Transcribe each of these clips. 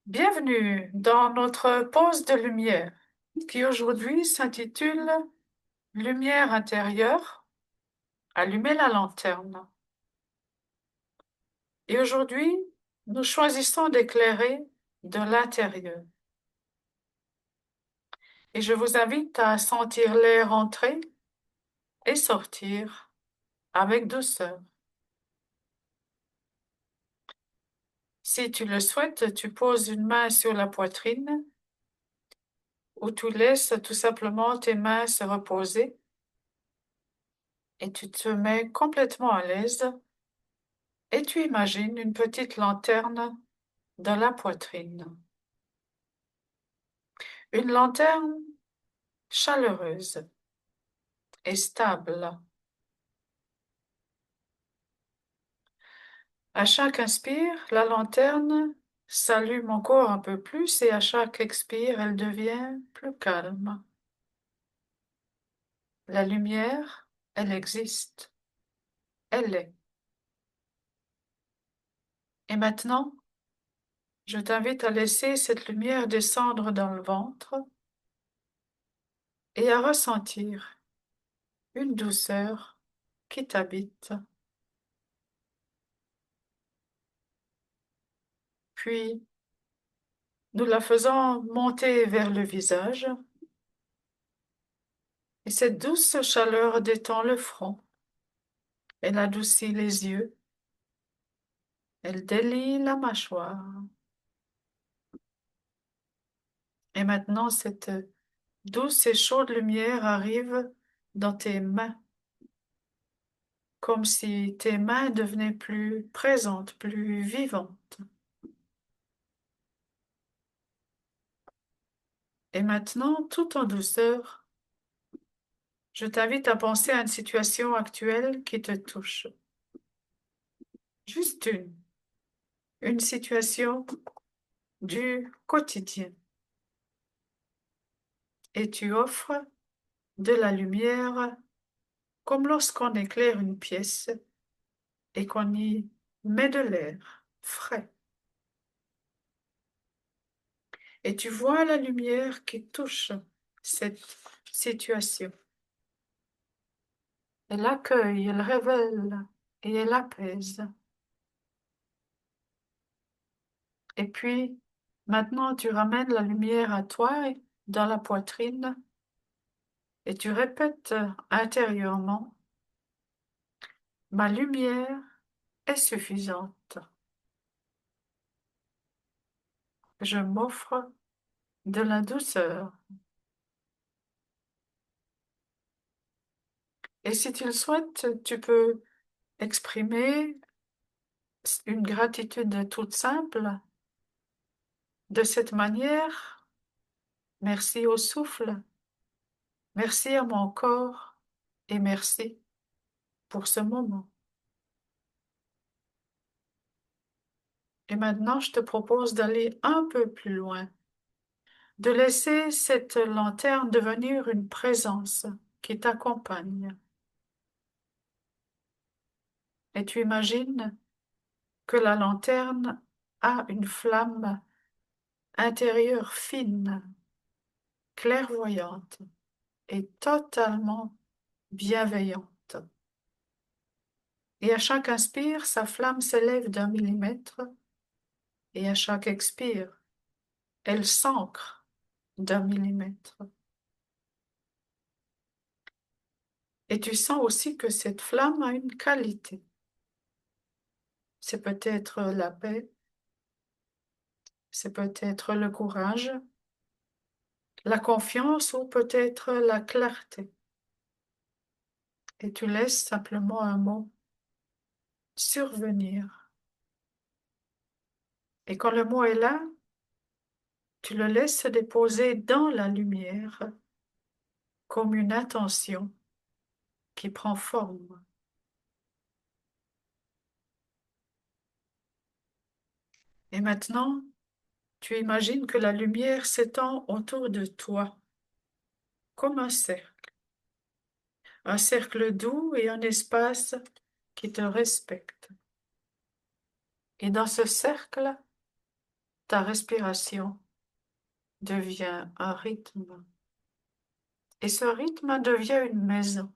Bienvenue dans notre pause de lumière qui aujourd'hui s'intitule Lumière intérieure, allumez la lanterne. Et aujourd'hui, nous choisissons d'éclairer de l'intérieur. Et je vous invite à sentir l'air entrer et sortir avec douceur. Si tu le souhaites, tu poses une main sur la poitrine ou tu laisses tout simplement tes mains se reposer et tu te mets complètement à l'aise et tu imagines une petite lanterne dans la poitrine. Une lanterne chaleureuse et stable. À chaque inspire, la lanterne s'allume encore un peu plus et à chaque expire, elle devient plus calme. La lumière, elle existe. Elle est. Et maintenant, je t'invite à laisser cette lumière descendre dans le ventre et à ressentir une douceur qui t'habite. Puis, nous la faisons monter vers le visage et cette douce chaleur détend le front. Elle adoucit les yeux. Elle délie la mâchoire. Et maintenant, cette douce et chaude lumière arrive dans tes mains, comme si tes mains devenaient plus présentes, plus vivantes. Et maintenant, tout en douceur, je t'invite à penser à une situation actuelle qui te touche. Juste une situation du quotidien. Et tu offres de la lumière comme lorsqu'on éclaire une pièce et qu'on y met de l'air frais. Et tu vois la lumière qui touche cette situation. Elle accueille, elle révèle et elle apaise. Et puis, maintenant, tu ramènes la lumière à toi dans la poitrine et tu répètes intérieurement, ma lumière est suffisante. Je m'offre de la douceur. Et si tu le souhaites, tu peux exprimer une gratitude toute simple. De cette manière, merci au souffle, merci à mon corps et merci pour ce moment. Et maintenant, je te propose d'aller un peu plus loin, de laisser cette lanterne devenir une présence qui t'accompagne. Et tu imagines que la lanterne a une flamme intérieure fine, clairvoyante et totalement bienveillante. Et à chaque inspire, sa flamme s'élève d'un millimètre et à chaque expire, elle s'ancre d'un millimètre. Et tu sens aussi que cette flamme a une qualité. C'est peut-être la paix, c'est peut-être le courage, la confiance ou peut-être la clarté. Et tu laisses simplement un mot survenir. Et quand le mot est là, tu le laisses se déposer dans la lumière comme une intention qui prend forme. Et maintenant, tu imagines que la lumière s'étend autour de toi comme un cercle doux et un espace qui te respecte. Et dans ce cercle, ta respiration devient un rythme. Et ce rythme devient une maison.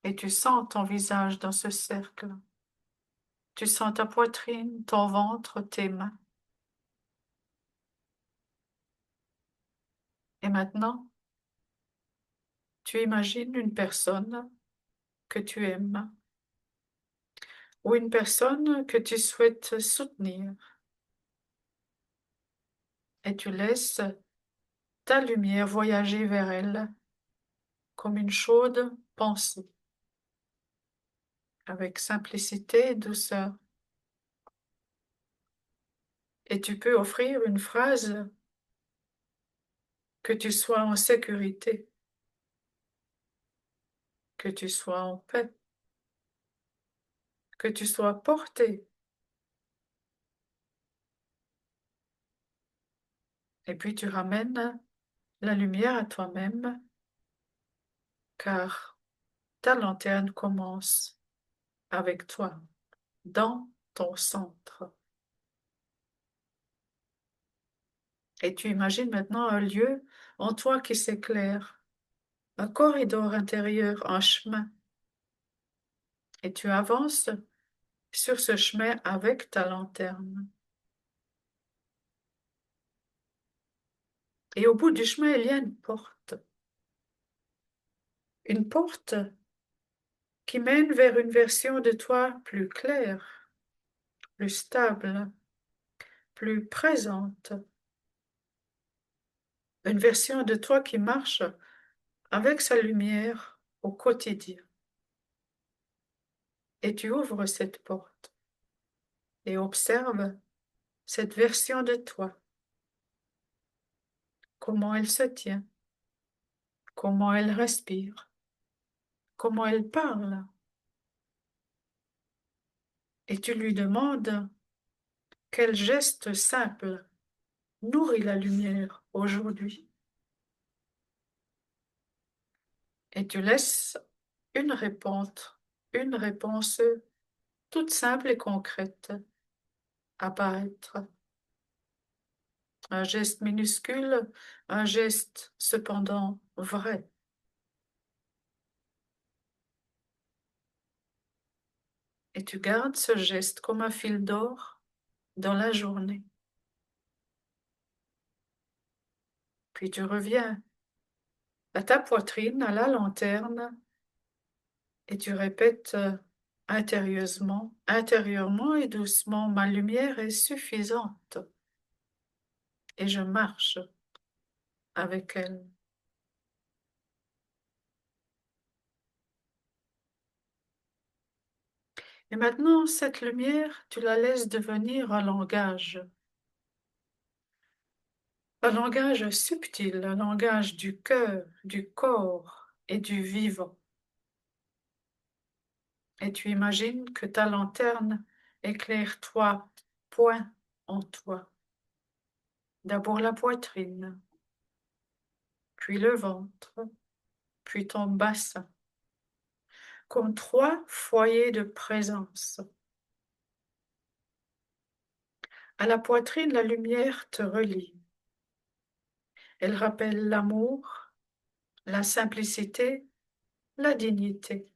Et tu sens ton visage dans ce cercle. Tu sens ta poitrine, ton ventre, tes mains. Et maintenant, tu imagines une personne que tu aimes ou une personne que tu souhaites soutenir et tu laisses ta lumière voyager vers elle comme une chaude pensée, avec simplicité et douceur. Et tu peux offrir une phrase: que tu sois en sécurité, que tu sois en paix, que tu sois porté. Et puis tu ramènes la lumière à toi-même, car ta lanterne commence avec toi, dans ton centre. Et tu imagines maintenant un lieu en toi qui s'éclaire, un corridor intérieur, un chemin. Et tu avances sur ce chemin avec ta lanterne. Et au bout du chemin, il y a une porte. Une porte qui mène vers une version de toi plus claire, plus stable, plus présente. Une version de toi qui marche avec sa lumière au quotidien. Et tu ouvres cette porte et observes cette version de toi, comment elle se tient, comment elle respire, comment elle parle. Et tu lui demandes quel geste simple nourrit la lumière aujourd'hui. Et tu laisses une réponse toute simple et concrète apparaître. Un geste minuscule, un geste cependant vrai. Et tu gardes ce geste comme un fil d'or dans la journée. Puis tu reviens à ta poitrine, à la lanterne, et tu répètes intérieurement et doucement: ma lumière est suffisante et je marche avec elle. Et maintenant, cette lumière, tu la laisses devenir un langage subtil, un langage du cœur, du corps et du vivant. Et tu imagines que ta lanterne éclaire trois points en toi. D'abord la poitrine, puis le ventre, puis ton bassin, comme trois foyers de présence. À la poitrine, la lumière te relie. Elle rappelle l'amour, la simplicité, la dignité.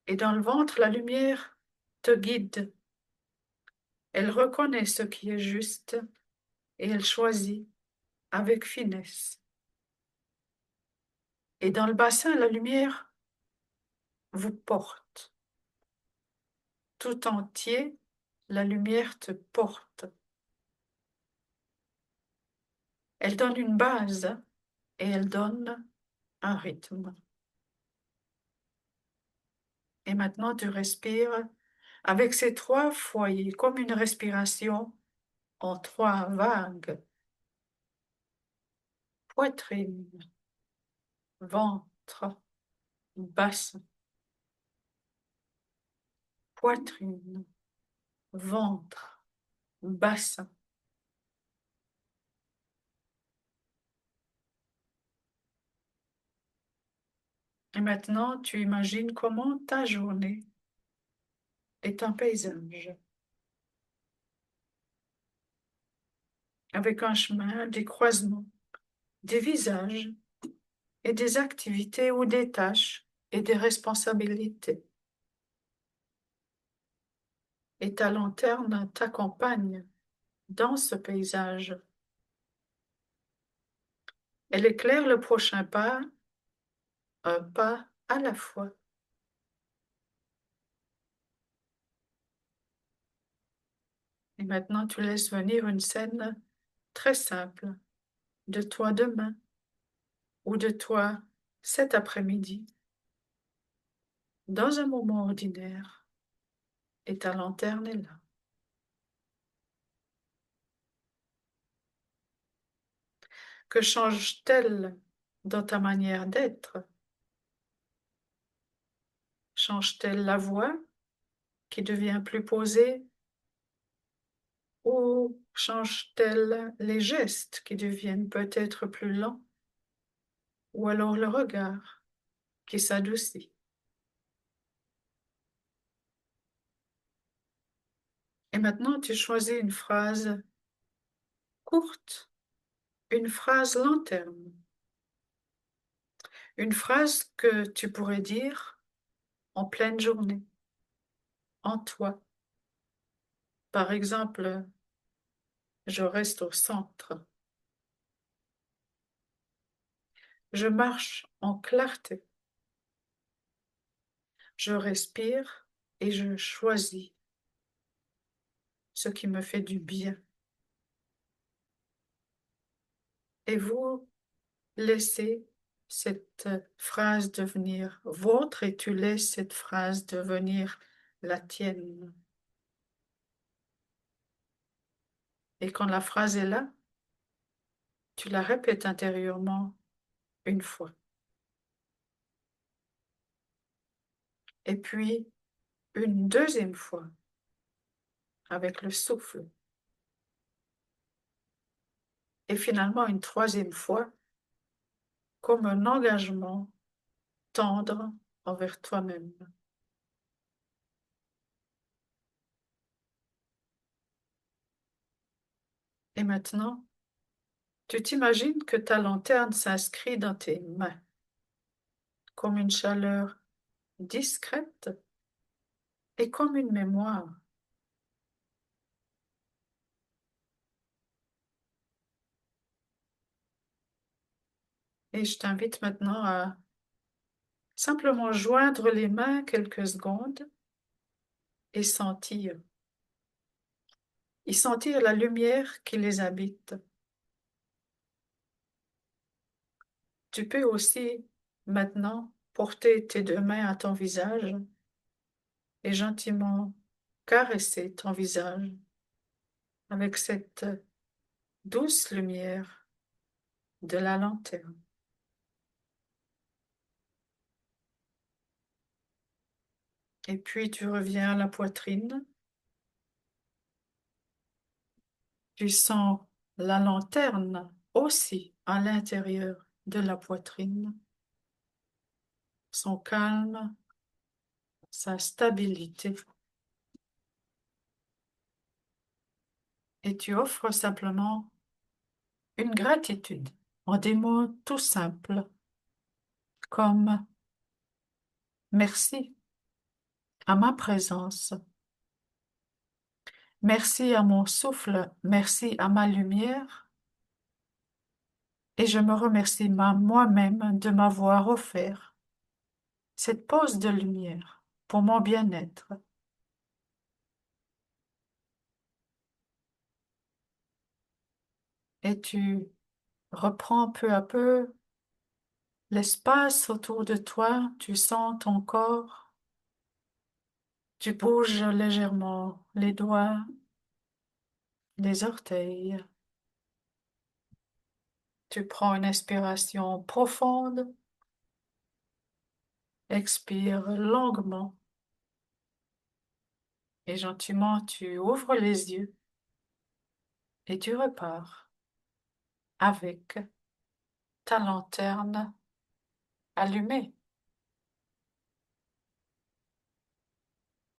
Et dans le ventre, la lumière te guide. Elle reconnaît ce qui est juste et elle choisit avec finesse. Et dans le bassin, la lumière vous porte. Tout entier, la lumière te porte. Elle donne une base et elle donne un rythme. Et maintenant, tu respires avec ces trois foyers, comme une respiration en trois vagues. Poitrine, ventre, bassin. Poitrine, ventre, bassin. Et maintenant, tu imagines comment ta journée est un paysage avec un chemin, des croisements, des visages et des activités ou des tâches et des responsabilités. Et ta lanterne t'accompagne dans ce paysage. Elle éclaire le prochain pas, un pas à la fois. Et maintenant, tu laisses venir une scène très simple de toi demain ou de toi cet après-midi, dans un moment ordinaire, et ta lanterne est là. Que change-t-elle dans ta manière d'être? Change-t-elle la voix qui devient plus posée ou change-t-elle les gestes qui deviennent peut-être plus lents ou alors le regard qui s'adoucit? Et maintenant, tu choisis une phrase courte, une phrase lanterne, une phrase que tu pourrais dire en pleine journée, en toi. Par exemple, je reste au centre. Je marche en clarté. Je respire et je choisis ce qui me fait du bien. Et vous laissez cette phrase devenir vôtre et tu laisses cette phrase devenir la tienne. Et quand la phrase est là, tu la répètes intérieurement une fois. Et puis une deuxième fois avec le souffle. Et finalement une troisième fois comme un engagement tendre envers toi-même. Et maintenant, tu t'imagines que ta lanterne s'inscrit dans tes mains comme une chaleur discrète et comme une mémoire. Et je t'invite maintenant à simplement joindre les mains quelques secondes et sentir. Et sentir la lumière qui les habite. Tu peux aussi maintenant porter tes deux mains à ton visage et gentiment caresser ton visage avec cette douce lumière de la lanterne. Et puis tu reviens à la poitrine. Tu sens la lanterne aussi à l'intérieur de la poitrine, son calme, sa stabilité. Et tu offres simplement une gratitude en des mots tout simples comme merci à ma présence, merci à mon souffle, merci à ma lumière et je me remercie moi-même de m'avoir offert cette pause de lumière pour mon bien-être. Et tu reprends peu à peu l'espace autour de toi, tu sens ton corps, tu bouges légèrement les doigts, les orteils. Tu prends une inspiration profonde, expire longuement et gentiment tu ouvres les yeux et tu repars avec ta lanterne allumée.